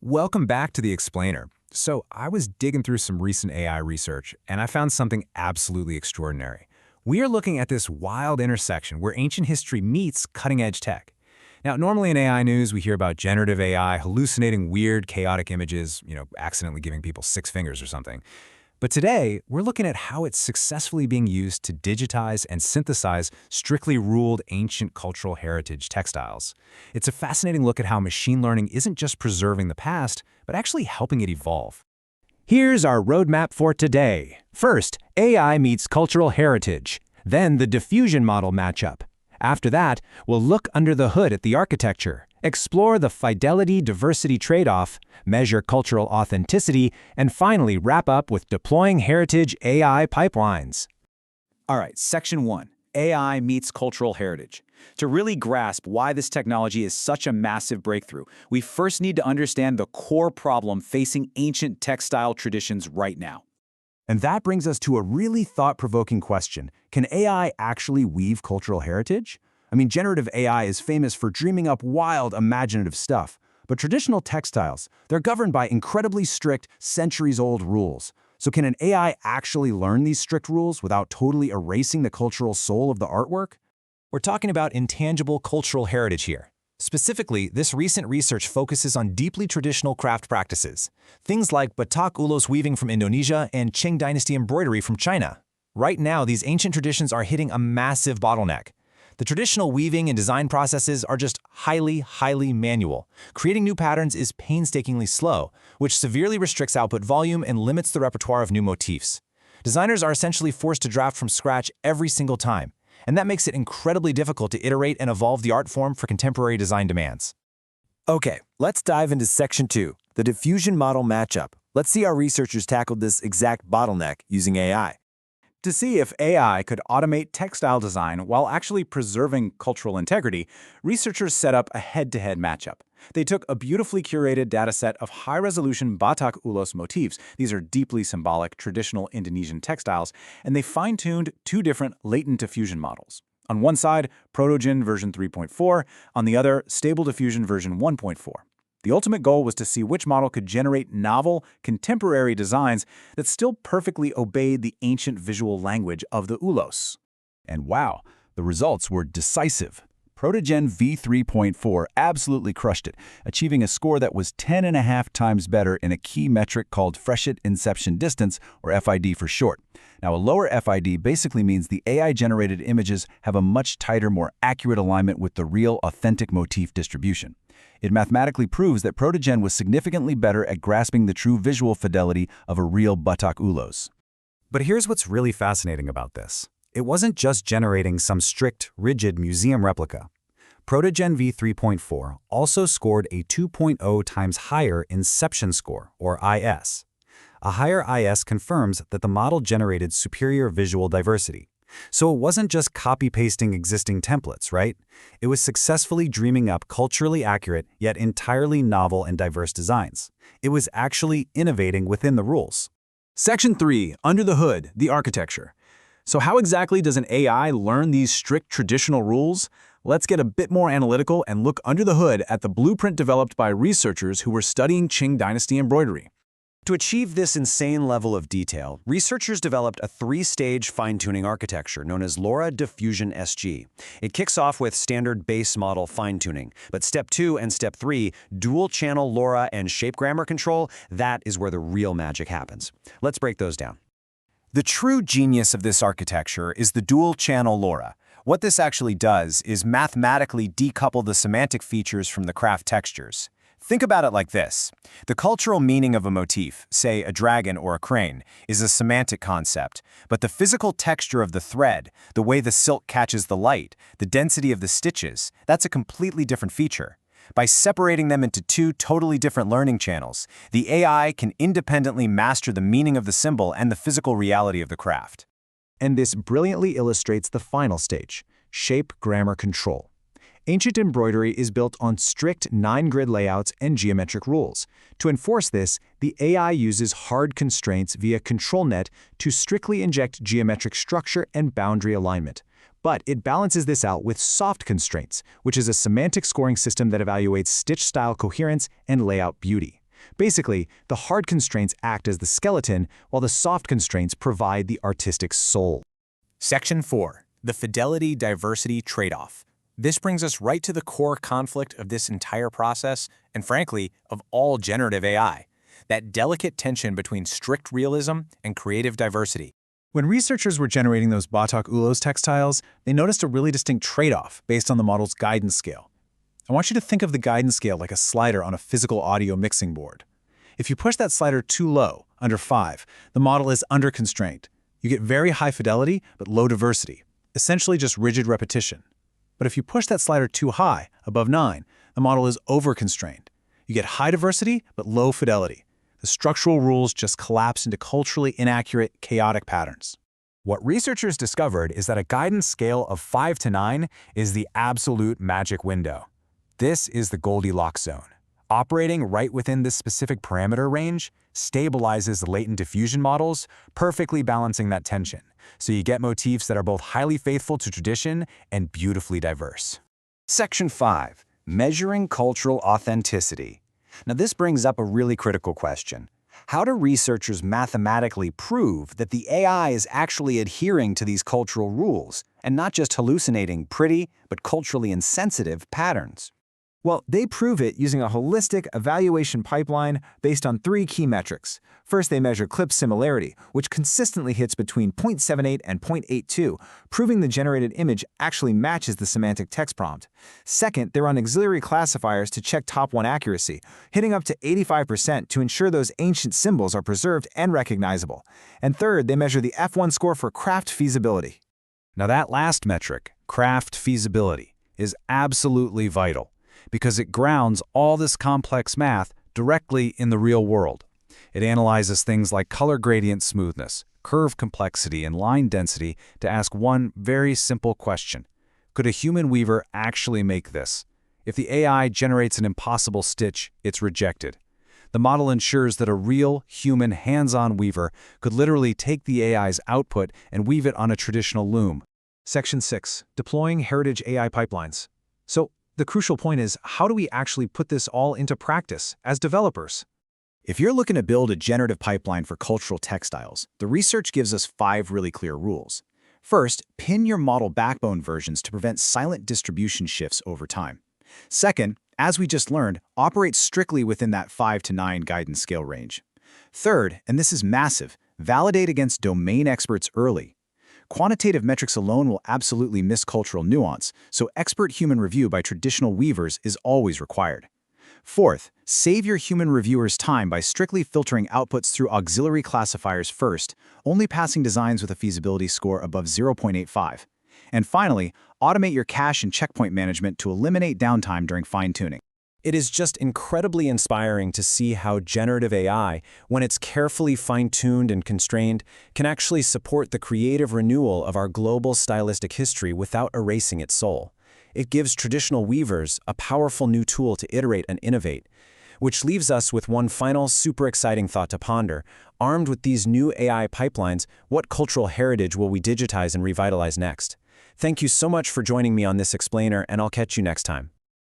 Welcome back to The Explainer. So I was digging through some recent AI research, and I found something absolutely extraordinary. We are looking at this wild intersection where ancient history meets cutting-edge tech. Now, normally in AI news, we hear about generative AI hallucinating weird, chaotic images, accidentally giving people 6 fingers or something. But today, we're looking at how it's successfully being used to digitize and synthesize strictly ruled ancient cultural heritage textiles. It's a fascinating look at how machine learning isn't just preserving the past, but actually helping it evolve. Here's our roadmap for today. First, AI meets cultural heritage. Then the diffusion model matchup. After that, we'll look under the hood at the architecture, explore the fidelity-diversity trade-off, measure cultural authenticity, and finally wrap up with deploying heritage AI pipelines. All right, Section 1, AI meets cultural heritage. To really grasp why this technology is such a massive breakthrough, we first need to understand the core problem facing ancient textile traditions right now. And that brings us to a really thought-provoking question. Can AI actually weave cultural heritage? Generative AI is famous for dreaming up wild, imaginative stuff. But traditional textiles, they're governed by incredibly strict, centuries-old rules. So can an AI actually learn these strict rules without totally erasing the cultural soul of the artwork? We're talking about intangible cultural heritage here. Specifically, this recent research focuses on deeply traditional craft practices, things like Batak Ulos weaving from Indonesia and Qing dynasty embroidery from China. Right now, these ancient traditions are hitting a massive bottleneck. The traditional weaving and design processes are just highly manual. Creating new patterns is painstakingly slow, which severely restricts output volume and limits the repertoire of new motifs. Designers are essentially forced to draft from scratch every single time, and that makes it incredibly difficult to iterate and evolve the art form for contemporary design demands. Okay, let's dive into Section 2, the diffusion model matchup. Let's see how researchers tackled this exact bottleneck using AI. To see if AI could automate textile design while actually preserving cultural integrity, researchers set up a head-to-head matchup. They took a beautifully curated dataset of high-resolution Batak Ulos motifs. These are deeply symbolic, traditional Indonesian textiles, and they fine-tuned 2 different latent diffusion models. On one side, Protogen version 3.4, on the other, Stable Diffusion version 1.4. The ultimate goal was to see which model could generate novel, contemporary designs that still perfectly obeyed the ancient visual language of the Ulos. And wow, the results were decisive. Protogen v3.4 absolutely crushed it, achieving a score that was 10.5 times better in a key metric called Freshet Inception Distance, or FID for short. Now, a lower FID basically means the AI-generated images have a much tighter, more accurate alignment with the real, authentic motif distribution. It mathematically proves that Protogen was significantly better at grasping the true visual fidelity of a real Batak Ulos. But here's what's really fascinating about this. It wasn't just generating some strict, rigid museum replica. Protogen v3.4 also scored a 2.0 times higher Inception score, or IS. A higher IS confirms that the model generated superior visual diversity. So it wasn't just copy-pasting existing templates, right? It was successfully dreaming up culturally accurate, yet entirely novel and diverse designs. It was actually innovating within the rules. Section 3, Under the Hood, the architecture. So how exactly does an AI learn these strict traditional rules? Let's get a bit more analytical and look under the hood at the blueprint developed by researchers who were studying Qing dynasty embroidery. To achieve this insane level of detail, researchers developed a 3-stage fine-tuning architecture known as Latent Diffusion SG. It kicks off with standard base model fine-tuning, but Step 2 and Step 3, dual-channel LoRa and shape grammar control, that is where the real magic happens. Let's break those down. The true genius of this architecture is the dual-channel LoRa. What this actually does is mathematically decouple the semantic features from the craft textures. Think about it like this. The cultural meaning of a motif, say a dragon or a crane, is a semantic concept, but the physical texture of the thread, the way the silk catches the light, the density of the stitches, that's a completely different feature. By separating them into 2 totally different learning channels, the AI can independently master the meaning of the symbol and the physical reality of the craft. And this brilliantly illustrates the final stage, shape grammar control. Ancient embroidery is built on strict 9-grid layouts and geometric rules. To enforce this, the AI uses hard constraints via ControlNet to strictly inject geometric structure and boundary alignment. But it balances this out with soft constraints, which is a semantic scoring system that evaluates stitch style coherence and layout beauty. Basically, the hard constraints act as the skeleton, while the soft constraints provide the artistic soul. Section 4. The fidelity-diversity tradeoff. This brings us right to the core conflict of this entire process, and frankly, of all generative AI. That delicate tension between strict realism and creative diversity. When researchers were generating those Batak Ulos textiles, they noticed a really distinct trade-off based on the model's guidance scale. I want you to think of the guidance scale like a slider on a physical audio mixing board. If you push that slider too low, under 5, the model is under-constrained. You get very high fidelity, but low diversity, essentially just rigid repetition. But if you push that slider too high, above 9, the model is over-constrained. You get high diversity, but low fidelity. The structural rules just collapse into culturally inaccurate, chaotic patterns. What researchers discovered is that a guidance scale of 5 to 9 is the absolute magic window. This is the Goldilocks zone. Operating right within this specific parameter range stabilizes the latent diffusion models, perfectly balancing that tension. So you get motifs that are both highly faithful to tradition and beautifully diverse. Section 5. Measuring cultural authenticity. Now this brings up a really critical question. How do researchers mathematically prove that the AI is actually adhering to these cultural rules and not just hallucinating pretty but culturally insensitive patterns? Well, they prove it using a holistic evaluation pipeline based on 3 key metrics. First, they measure clip similarity, which consistently hits between 0.78 and 0.82, proving the generated image actually matches the semantic text prompt. Second, they run auxiliary classifiers to check top 1 accuracy, hitting up to 85% to ensure those ancient symbols are preserved and recognizable. And third, they measure the F1 score for craft feasibility. Now that last metric, craft feasibility, is absolutely vital, because it grounds all this complex math directly in the real world. It analyzes things like color gradient smoothness, curve complexity, and line density to ask one very simple question. Could a human weaver actually make this? If the AI generates an impossible stitch, it's rejected. The model ensures that a real, human, hands-on weaver could literally take the AI's output and weave it on a traditional loom. Section 6. Deploying heritage AI pipelines. So, the crucial point is, how do we actually put this all into practice as developers? If you're looking to build a generative pipeline for cultural textiles, the research gives us 5 really clear rules. First, pin your model backbone versions to prevent silent distribution shifts over time. Second, as we just learned, operate strictly within that 5 to 9 guidance scale range. Third, and this is massive, validate against domain experts early. Quantitative metrics alone will absolutely miss cultural nuance, so expert human review by traditional weavers is always required. Fourth, save your human reviewers time by strictly filtering outputs through auxiliary classifiers first, only passing designs with a feasibility score above 0.85. And finally, automate your cache and checkpoint management to eliminate downtime during fine-tuning. It is just incredibly inspiring to see how generative AI, when it's carefully fine-tuned and constrained, can actually support the creative renewal of our global stylistic history without erasing its soul. It gives traditional weavers a powerful new tool to iterate and innovate, which leaves us with one final super exciting thought to ponder. Armed with these new AI pipelines, what cultural heritage will we digitize and revitalize next? Thank you so much for joining me on this explainer, and I'll catch you next time.